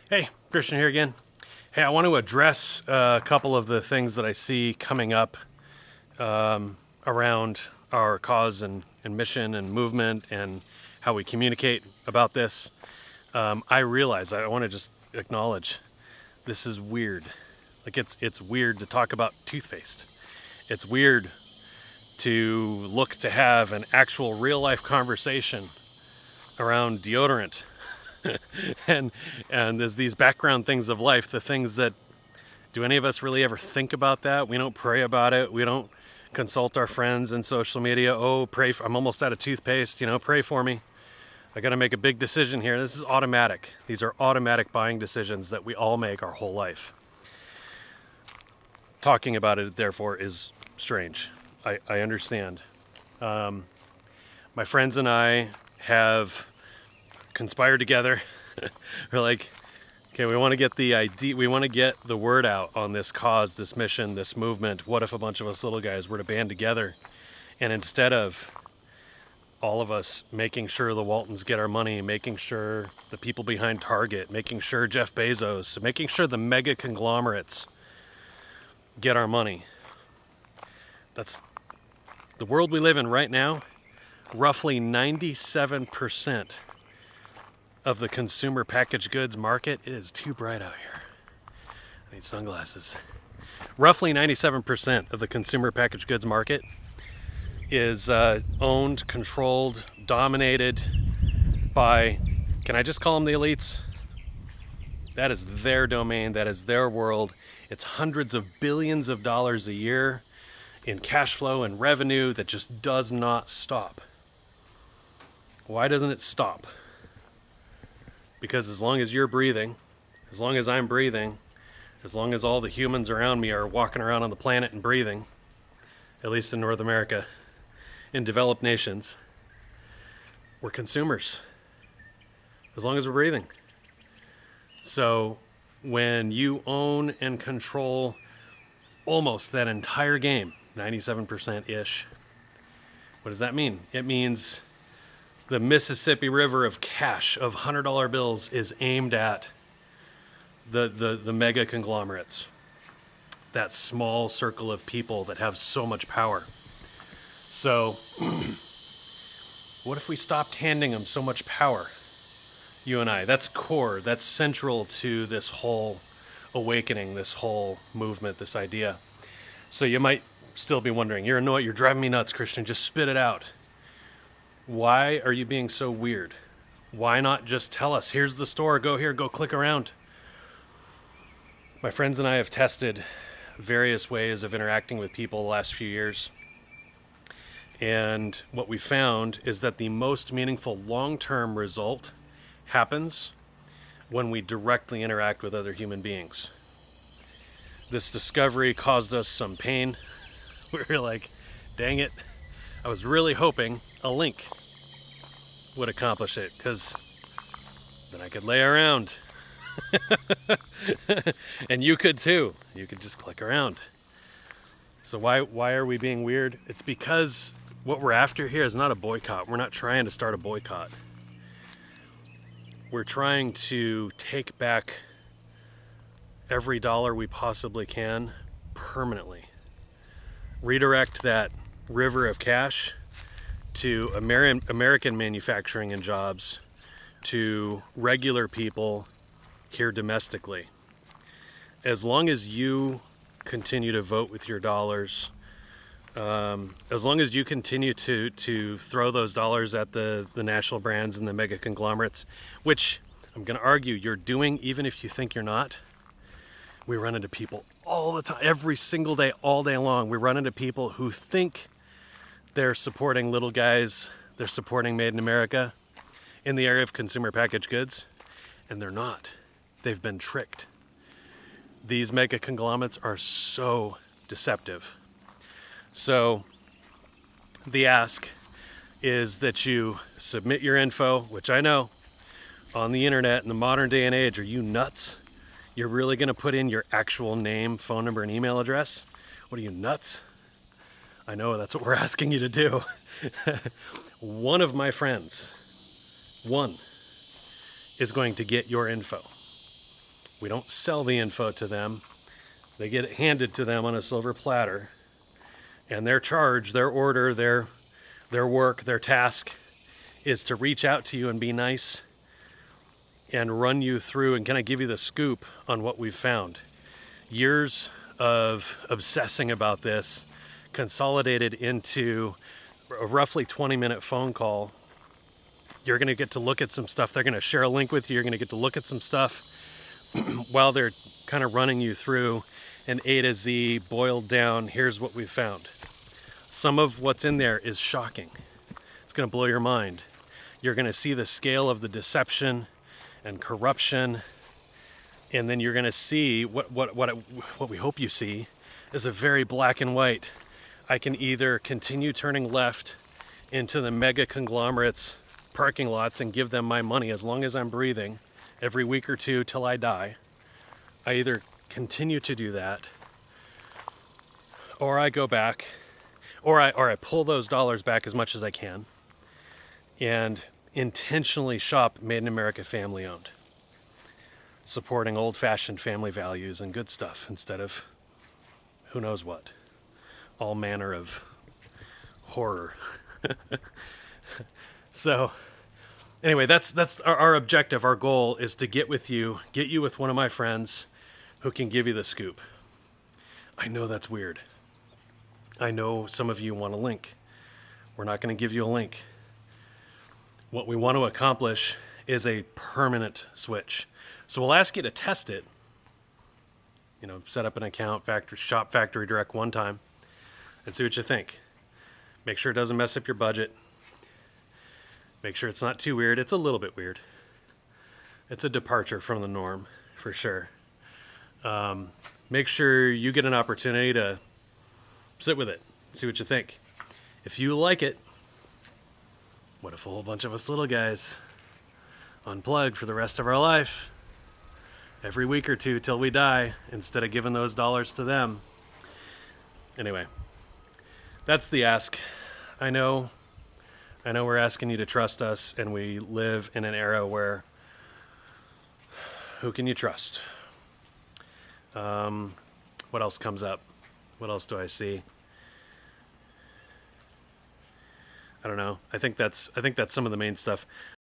Hey, Christian here again. Hey, I want to address a couple of the things that I see coming up around our cause and mission and movement and how we communicate about this. I realize I want to just acknowledge this is weird. Like it's weird to talk about toothpaste. It's weird to look to have an actual real life conversation around deodorant and there's these background things of life, the things that, do any of us really ever think about that? We don't pray about it. We don't consult our friends in social media. Oh, I'm almost out of toothpaste, pray for me. I got to make a big decision here. This is automatic. These are automatic buying decisions that we all make our whole life. Talking about it, therefore, is strange. I understand. My friends and I have conspired together. We're like, okay, we want to get the idea, we want to get the word out on this cause, this mission, this movement. What if a bunch of us little guys were to band together, and instead of all of us making sure the Waltons get our money, making sure the people behind Target, making sure Jeff Bezos, making sure the mega conglomerates get our money. That's the world we live in right now. Roughly 97% of the consumer packaged goods market. It is too bright out here. I need sunglasses. Roughly 97% of the consumer packaged goods market is owned, controlled, dominated by, can I just call them the elites? That is their domain. That is their world. It's hundreds of billions of dollars a year in cash flow and revenue that just does not stop. Why doesn't it stop? Because as long as you're breathing, as long as I'm breathing, as long as all the humans around me are walking around on the planet and breathing, at least in North America, in developed nations, we're consumers. As long as we're breathing. So when you own and control almost that entire game, 97%-ish, what does that mean? It means the Mississippi River of cash, of $100 bills, is aimed at the mega conglomerates. That small circle of people that have so much power. So, what if we stopped handing them so much power? You and I. That's core. That's central to this whole awakening, this whole movement, this idea. So you might still be wondering, you're annoyed, you're driving me nuts, Christian, just spit it out. Why are you being so weird? Why not just tell us, here's the store, go here, go click around? My friends and I have tested various ways of interacting with people the last few years. And what we found is that the most meaningful long-term result happens when we directly interact with other human beings. This discovery caused us some pain. We were like, dang it. I was really hoping a link would accomplish it, because then I could lay around. And you could too. You could just click around. So why are we being weird? It's because what we're after here is not a boycott. We're not trying to start a boycott. We're trying to take back every dollar we possibly can permanently. Redirect that river of cash to American manufacturing and jobs, to regular people here domestically. As long as you continue to vote with your dollars, as long as you continue to throw those dollars at the national brands and the mega conglomerates, which I'm going to argue you're doing even if you think you're not. We run into people all the time, every single day, all day long. We run into people who think they're supporting little guys, they're supporting Made in America in the area of consumer packaged goods, and they're not. They've been tricked. These mega conglomerates are so deceptive. So the ask is that you submit your info, which I know, on the internet in the modern day and age. Are you nuts? You're really going to put in your actual name, phone number, and email address? What are you, nuts? I know, that's what we're asking you to do. One of my friends, is going to get your info. We don't sell the info to them. They get it handed to them on a silver platter. And their charge, their order, their work, their task is to reach out to you and be nice and run you through and kind of give you the scoop on what we've found. Years of obsessing about this consolidated into a roughly 20-minute phone call. You're going to get to look at some stuff. They're going to share a link with you. You're going to get to look at some stuff while they're kind of running you through an A to Z, boiled down, here's what we found. Some of what's in there is shocking. It's going to blow your mind. You're going to see the scale of the deception and corruption, and then you're going to see what we hope you see is a very black and white. I can either continue turning left into the mega conglomerates parking lots and give them my money as long as I'm breathing every week or two till I die. I either continue to do that, or I go back, or I pull those dollars back as much as I can and intentionally shop Made in America family owned, supporting old-fashioned family values and good stuff instead of who knows what, all manner of horror. So anyway, that's our objective. Our goal is to get you with one of my friends who can give you the scoop. I know that's weird. I know some of you want a link. We're not going to give you a link. What we want to accomplish is a permanent switch. So we'll ask you to test it. Set up an account, shop Factory Direct one time and see what you think. Make sure it doesn't mess up your budget. Make sure it's not too weird. It's a little bit weird. It's a departure from the norm, for sure. Make sure you get an opportunity to sit with it, see what you think. If you like it, what if a whole bunch of us little guys unplug for the rest of our life, every week or two till we die, instead of giving those dollars to them? Anyway, that's the ask. I know we're asking you to trust us, and we live in an era where who can you trust? What else comes up? What else do I see? I don't know. I think that's some of the main stuff.